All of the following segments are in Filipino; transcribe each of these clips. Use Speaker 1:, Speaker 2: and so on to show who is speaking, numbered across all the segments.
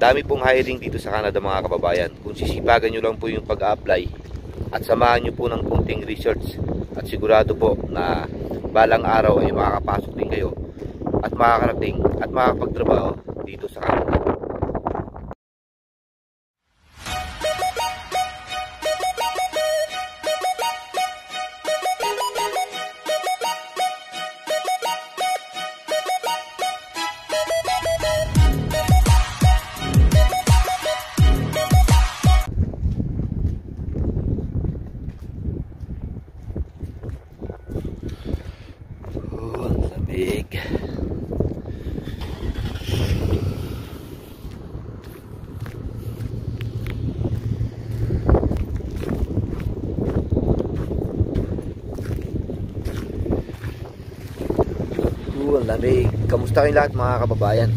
Speaker 1: dami pong hiring dito sa Canada mga kababayan. Kung sisipagan nyo lang po yung pag-apply at samahan nyo po ng kunting research, at sigurado po na balang araw ay makakapasok din kayo at makakarating at makakapagtrabaho dito sa Canada. Lamig. Ang lamig. Kamusta kayong lahat mga kababayan?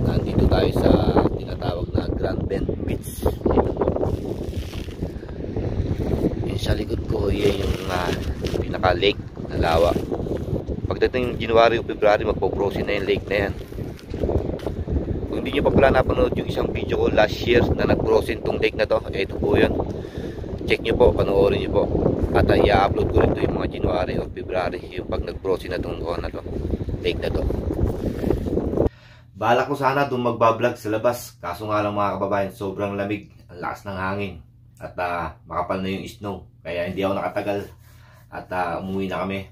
Speaker 1: Nandito tayo sa tinatawag na Grand Bend Beach. Dito po. Yung sa likod ko, yan yung pinaka-lake na lawa. Pagdating January o February, magpo-frozen na yung lake na yan. Kung hindi nyo pa pala napanood yung isang video ko last year na nag-frozen tong lake na to, ito po yun. Check nyo po, panoorin nyo po. At i-upload ko rin to yung mga January o February, yung pag nag-frozen na tong lake na to. Balak ko sana doon magbablog sa labas, kaso nga lang mga kababayan, sobrang lamig, ang lakas ng hangin, at makapal na yung snow, kaya hindi ako nakatagal at umuwi na kami.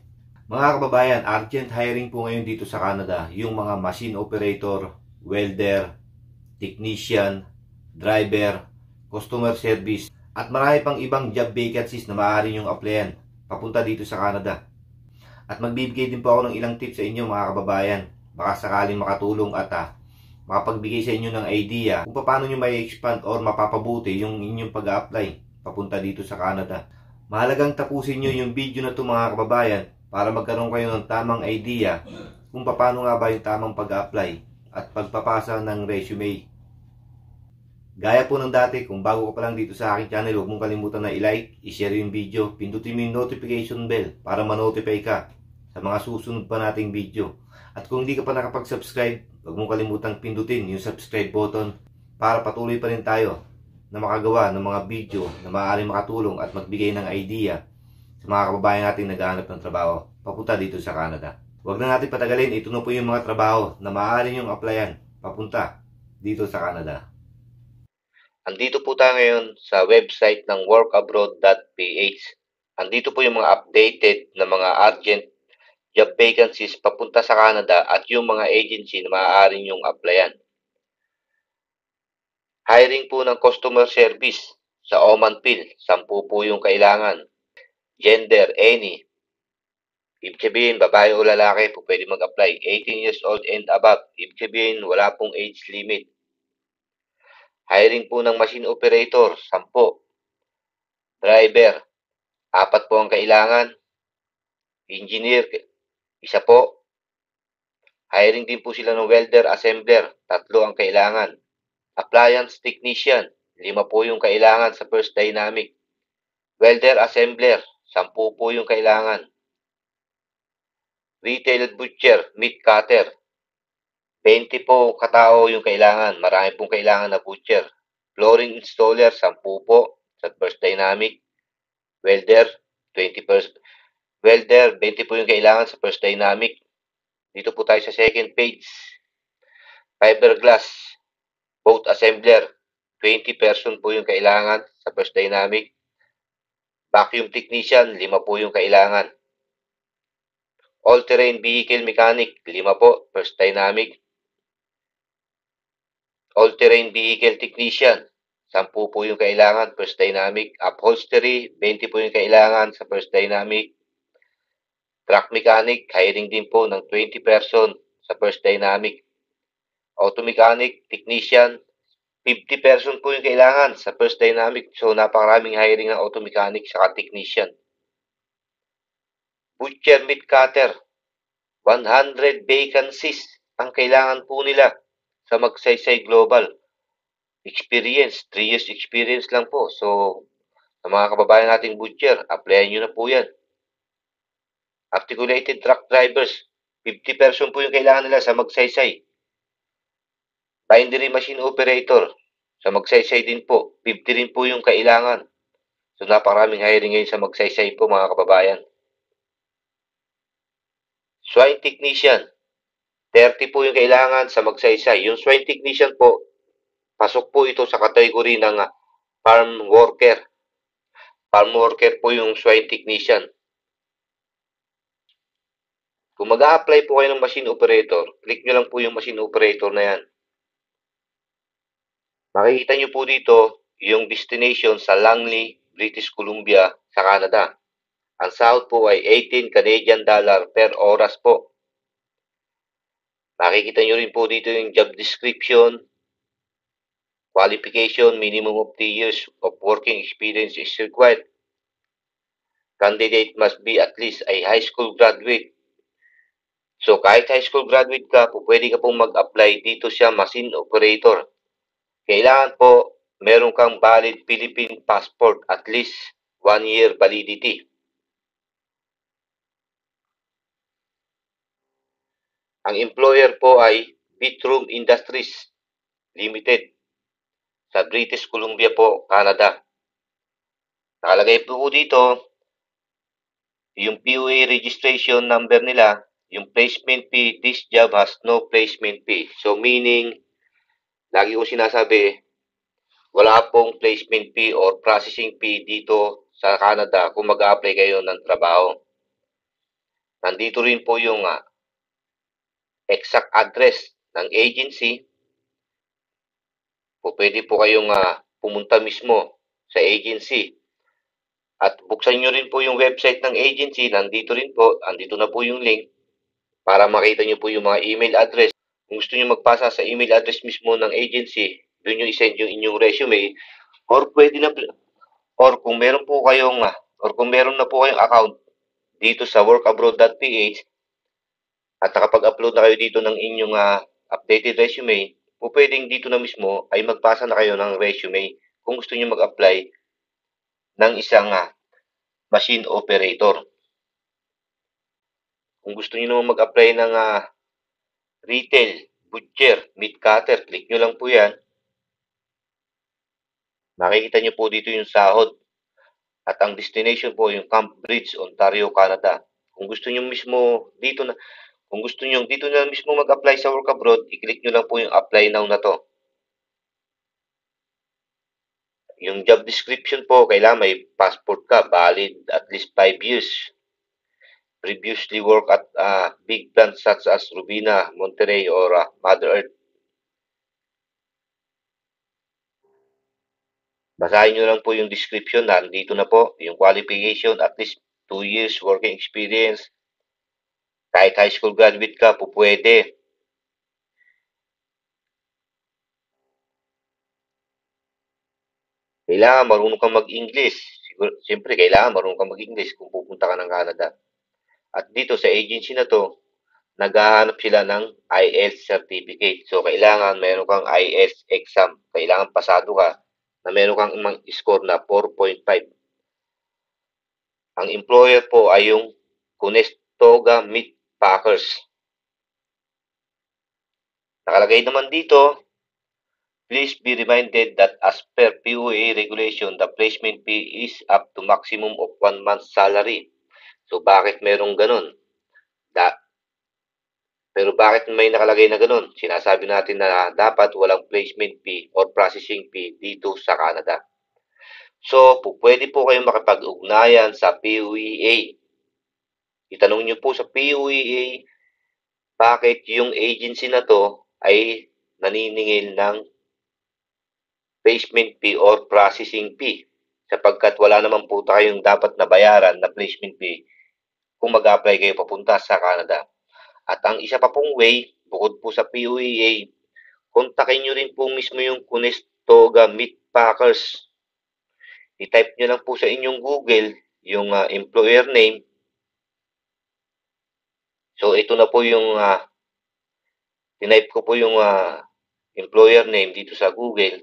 Speaker 1: Mga kababayan, urgent hiring po ngayon dito sa Canada, yung mga machine operator, welder, technician, driver, customer service, at marami pang ibang job vacancies na maaari nyong applyan papunta dito sa Canada. At magbibigay din po ako ng ilang tips sa inyo mga kababayan, baka sakaling makatulong at makapagbigay sa inyo ng idea kung paano nyo may expand or mapapabuti yung inyong pag-apply papunta dito sa Canada. Mahalagang tapusin nyo yung video na ito mga kababayan para magkaroon kayo ng tamang idea kung paano nga ba yung tamang pag-apply at pagpapasa ng resume. Gaya po ng dati, kung bago ka pa lang dito sa aking channel, huwag mong kalimutan na i-like, i-share yung video, pindutin mo yung notification bell para ma-notify ka sa mga susunod pa nating video. At kung hindi ka pa nakapag-subscribe, huwag mong kalimutan pindutin yung subscribe button para patuloy pa rin tayo na makagawa ng mga video na maaaring makatulong at magbigay ng idea sa mga kababayan natin naghahanap ng trabaho papunta dito sa Canada. Huwag na natin patagalin, ito na po yung mga trabaho na maaari nyong applyan papunta dito sa Canada. Andito po tayo ngayon sa website ng workabroad.ph. Andito po yung mga updated na mga urgent job vacancies papunta sa Canada at yung mga agency na maaari nyong applyan. Hiring po ng customer service sa Omanville, 10 po yung kailangan. Gender, any. Ibig sabihin, babae o lalaki po pwede mag-apply. 18 years old and above. Ibig sabihin, wala pong age limit. Hiring po ng machine operator, 10. Driver, 4 po ang kailangan. Engineer, 1 po. Hiring din po sila ng welder, assembler, 3 ang kailangan. Appliance technician, 5 po yung kailangan sa First Dynamic. Welder, assembler, 10 po yung kailangan. Retail butcher, meat cutter, 20 po katao yung kailangan. Marami pong kailangan na butcher. Flooring installer, 10 po sa First Dynamic. Welder, 20 po yung kailangan sa First Dynamic. Dito po tayo sa second page. Fiberglass, boat assembler, 20 person po yung kailangan sa First Dynamic. Vacuum technician, 5 po yung kailangan. All-terrain vehicle mechanic, 5 po, First Dynamic. All-terrain vehicle technician, 10 po yung kailangan, First Dynamic. Upholstery, 20 po yung kailangan sa First Dynamic. Truck mechanic, hiring din po ng 20 person sa First Dynamic. Auto mechanic, technician, 50 person po yung kailangan sa First Dynamic. So, napakaraming hiring ng auto mechanic saka technician. Butcher meat cutter, 100 vacancies ang kailangan po nila sa Magsaysay Global. Experience, 3 years experience lang po. So, sa mga kababayan nating butcher, applyan nyo na po yan. Articulated truck drivers, 50 person po yung kailangan nila sa Magsaysay. Bindery machine operator. Sa magsaysay din po, 50 rin po yung kailangan. So napakaraming hiring ngayon sa magsaysay po mga kababayan. Swine technician, 30 po yung kailangan sa magsaysay. Yung swine technician po, pasok po ito sa kategory ng farm worker. Farm worker po yung swine technician. Kung mag-a-apply po kayo ng machine operator, click nyo lang po yung machine operator na yan. Makikita nyo po dito yung destination sa Langley, British Columbia sa Canada. Ang sahod po ay 18 Canadian dollar per oras po. Makikita nyo rin po dito yung job description, qualification, minimum of 3 years of working experience is required. Candidate must be at least a high school graduate. So kahit high school graduate ka, pwede ka pong mag-apply dito sa machine operator. Kailangan po meron kang valid Philippine passport, at least 1 year validity. Ang employer po ay Bitroom Industries Limited sa British Columbia po, Canada. Nakalagay po dito yung POA registration number nila, yung placement fee. This job has no placement fee. So meaning, lagi ko sinasabi, wala pong placement fee or processing fee dito sa Canada kung mag-a-apply kayo ng trabaho. Nandito rin po yung exact address ng agency. Pwede po kayong pumunta mismo sa agency. At buksan nyo rin po yung website ng agency. Nandito rin po, andito na po yung link para makita nyo po yung mga email address. Kung gusto nyo magpasa sa email address mismo ng agency, doon nyo isend yung inyong resume. Or pwede na, or kung meron po kayong, or kung meron na po kayong account dito sa workabroad.ph at nakapag-upload na kayo dito ng inyong updated resume, pwedeng dito na mismo ay magpasa na kayo ng resume kung gusto nyo mag-apply ng isang machine operator. Kung gusto nyo naman mag-apply ng retail, butcher, meat cutter, click nyo lang po yan. Makikita nyo po dito yung sahod. At ang destination po yung Camp Bridge, Ontario, Canada. Kung gusto nyo mismo dito na, kung gusto nyo dito na mismo mag-apply sa work abroad, i-click nyo lang po yung apply now na to. Yung job description po, kailangan may passport ka, valid at least 5 years. Previously worked at big brands such as Rubina, Monterey, or Mother Earth. Basahin nyo lang po yung description. Nandito na po yung qualification, at least 2 years working experience. Kahit high school graduate ka, pwede. Kailangan marunong kang mag-English. Siyempre, kailangan marunong kang mag-English kung pupunta ka ng Canada. At dito sa agency na to, naghahanap sila ng IELTS certificate. So, kailangan meron kang IELTS exam. Kailangan pasado ka na meron kang score na 4.5. Ang employer po ay yung Conestoga Meat Packers. Nakalagay naman dito, please be reminded that as per POA regulation, the placement fee is up to maximum of 1 month's salary. So, bakit merong ganun? Pero bakit may nakalagay na ganun? Sinasabi natin na dapat walang placement fee or processing fee dito sa Canada. So, pwede po kayong makipag-ugnayan sa POEA. Itanong nyo po sa POEA bakit yung agency na to ay naniningil ng placement fee or processing fee, sapagkat wala naman po tayong dapat na bayaran na placement fee kung mag-apply kayo papunta sa Canada. At ang isa pa pong way, bukod po sa POEA, kontakin nyo rin po mismo yung Conestoga Meat Packers. I-type nyo lang po sa inyong Google yung employer name. So, ito na po yung tinype ko po yung employer name dito sa Google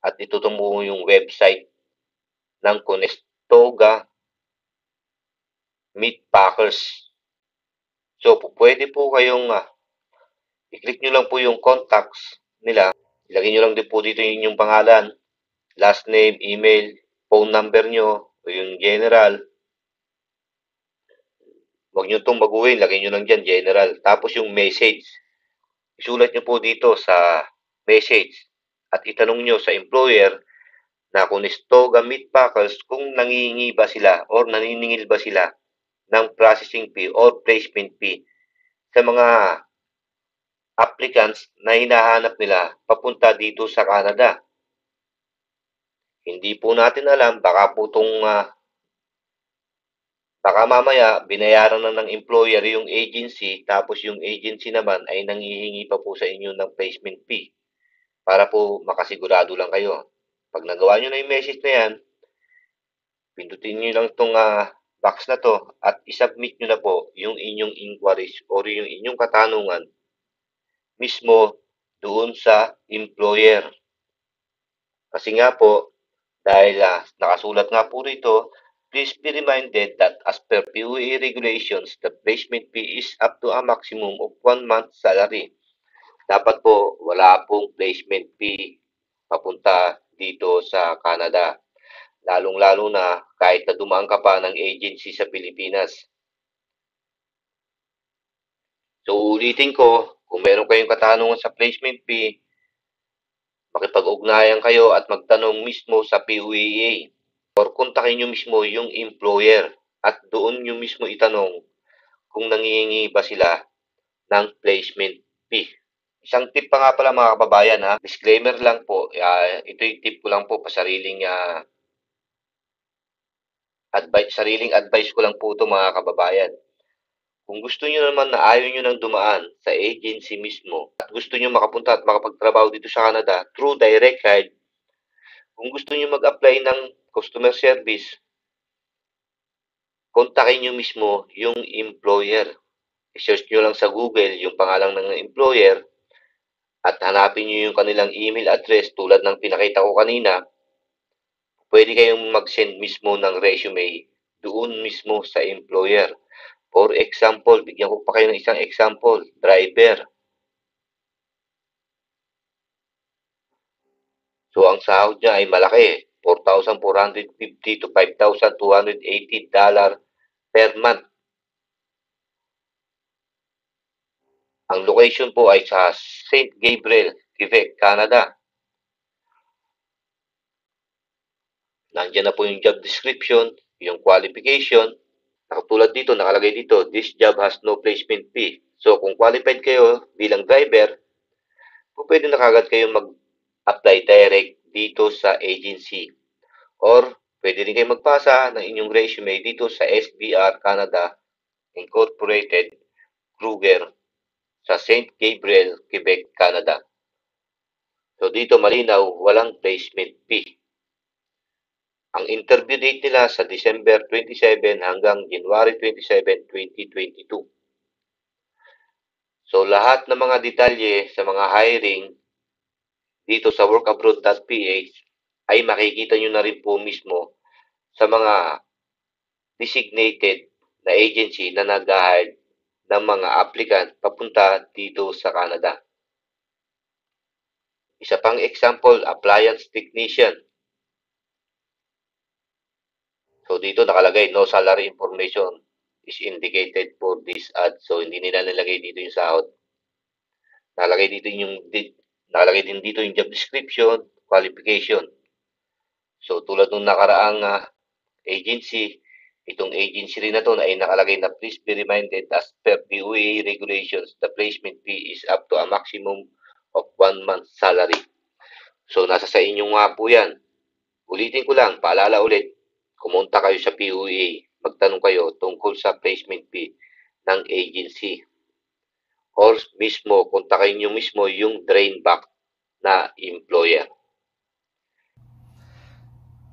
Speaker 1: at ito po yung website ng Conestoga Meat Packers. So, pwede po kayong i-click nyo lang po yung contacts nila. Ilagay nyo lang din po dito yung inyong pangalan, last name, email, phone number nyo, o yung general. Huwag nyo itong baguhin, lagay nyo lang dyan, general. Tapos yung message, isulat nyo po dito sa message at itanong nyo sa employer na kung Nestoga Meat Packers kung nangihingi ba sila or naniningil ba sila ng processing fee or placement fee sa mga applicants na hinahanap nila papunta dito sa Canada. Hindi po natin alam, baka po baka mamaya binayaran na ng employer yung agency tapos yung agency naman ay nanghihingi pa po sa inyo ng placement fee para po makasigurado lang kayo. Pag nagawa nyo na yung message na yan, pindutin nyo lang itong box na to at isubmit nyo na po yung inyong inquiries or yung inyong katanungan mismo doon sa employer. Kasi nga po, dahil nakasulat nga po rito, please be reminded that as per PUA regulations, the placement fee is up to a maximum of 1 month's salary. Dapat po, wala pong placement fee papunta dito sa Canada. Lalong-lalo na kahit na dumaan ka pa ng agency sa Pilipinas. So, ulitin ko, kung meron kayong katanungan sa placement fee, makipag-ugnayan kayo at magtanong mismo sa PUA or kontakin nyo mismo yung employer at doon nyo mismo itanong kung nangihingi ba sila ng placement fee. Isang tip pa nga pala mga kababayan disclaimer lang po, ito yung tip ko lang po pa sariling advice ko lang po ito mga kababayan. Kung gusto nyo naman na ayaw nyo nang dumaan sa agency mismo at gusto nyo makapunta at makapagtrabaho dito sa Canada through direct hire, kung gusto nyo mag-apply ng customer service, kontakin nyo mismo yung employer. I-search nyo lang sa Google yung pangalan ng employer at hanapin nyo yung kanilang email address tulad ng pinakita ko kanina. Pwede kayong mag-send mismo ng resume doon mismo sa employer. For example, bigyan ko pa kayo ng isang example, driver. So, ang sahod niya ay malaki, $4,450 to $5,280 per month. Ang location po ay sa St. Gabriel, Quebec, Canada. Nandiyan na po yung job description, yung qualification. Nakatulad dito, nakalagay dito, this job has no placement fee. So, kung qualified kayo bilang driver, pwede na kagad kayo mag-apply direct dito sa agency. Or, pwede rin kayo magpasa ng inyong resume dito sa SBR Canada Incorporated, Kruger, sa St. Gabriel, Quebec, Canada. So, dito malinaw, walang placement fee. Ang interview date nila sa December 27 hanggang January 27, 2022. So, lahat ng mga detalye sa mga hiring dito sa workabroad.ph ay makikita nyo na rin po mismo sa mga designated na agency na nag-hire ng mga applicant papunta dito sa Canada. Isa pang example, appliance technician. So, dito nakalagay, no salary information is indicated for this ad. So, hindi nila nilagay dito yung sahod. Nakalagay din dito yung job description, qualification. So, tulad nung nakaraang agency, itong agency rin na to ay nakalagay na please be reminded as per PUA regulations, the placement fee is up to a maximum of 1 month's salary. So, nasa sa inyo nga po yan. Ulitin ko lang, paalala ulit, kumonta kayo sa PUA, magtanong kayo tungkol sa placement fee ng agency. Or mismo, kontakin nyo mismo yung drain back na employer.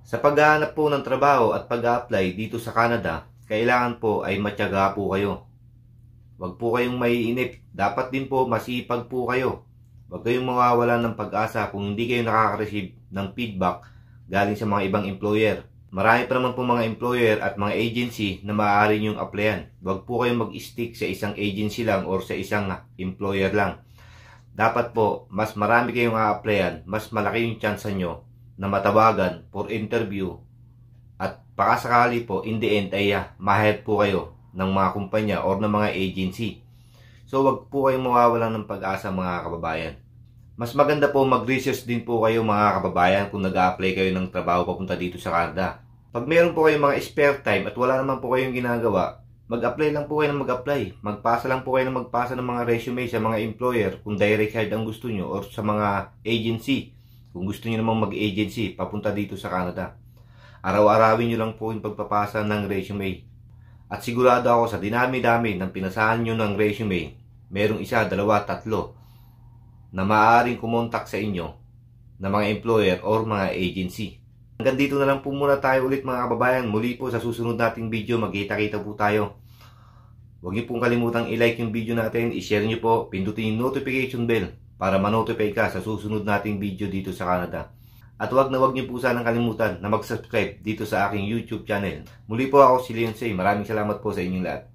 Speaker 1: Sa paghahanap po ng trabaho at pag-apply dito sa Canada, kailangan po ay matyaga po kayo. Huwag po kayong maiinip. Dapat din po masipag po kayo. Huwag kayong mawawalan ng pag-asa kung hindi kayo nakaka-receive ng feedback galing sa mga ibang employer. Marami pa naman po mga employer at mga agency na maaari nyong applyan. Huwag po kayong mag-stick sa isang agency lang or sa isang employer lang. dapat po, mas marami kayong a-applyan, mas malaki yung chance nyo na matawagan for interview. At pakasakali po, in the end ay ma-hire po kayo ng mga kumpanya or ng mga agency. So wag po kayong mawawalan ng pag-asa mga kababayan. Mas maganda po mag-research din po kayo mga kababayan kung nag-a-apply kayo ng trabaho papunta dito sa Canada. Pag meron po kayong mga spare time at wala naman po kayong ginagawa, mag-apply lang po kayo ng mag-apply. Magpasa lang po kayo ng magpasa ng mga resume sa mga employer kung direct hire ang gusto nyo or sa mga agency. Kung gusto nyo namang mag-agency papunta dito sa Canada. Araw-arawin nyo lang po yung pagpapasa ng resume. At sigurado ako sa dinami-dami ng pinasahan nyo ng resume, merong isa, dalawa, tatlo na maaaring kumontak sa inyo na mga employer or mga agency. Hanggang dito na lang po muna tayo ulit mga kababayan. Muli po sa susunod nating video, magkita-kita po tayo. Huwag niyo pong kalimutang i-like yung video natin, i-share niyo po, pindutin yung notification bell para ma-notify ka sa susunod nating video dito sa Canada. At huwag niyo po sanang kalimutan na mag-subscribe dito sa aking YouTube channel. Muli po ako si Leon Say. Maraming salamat po sa inyong lahat.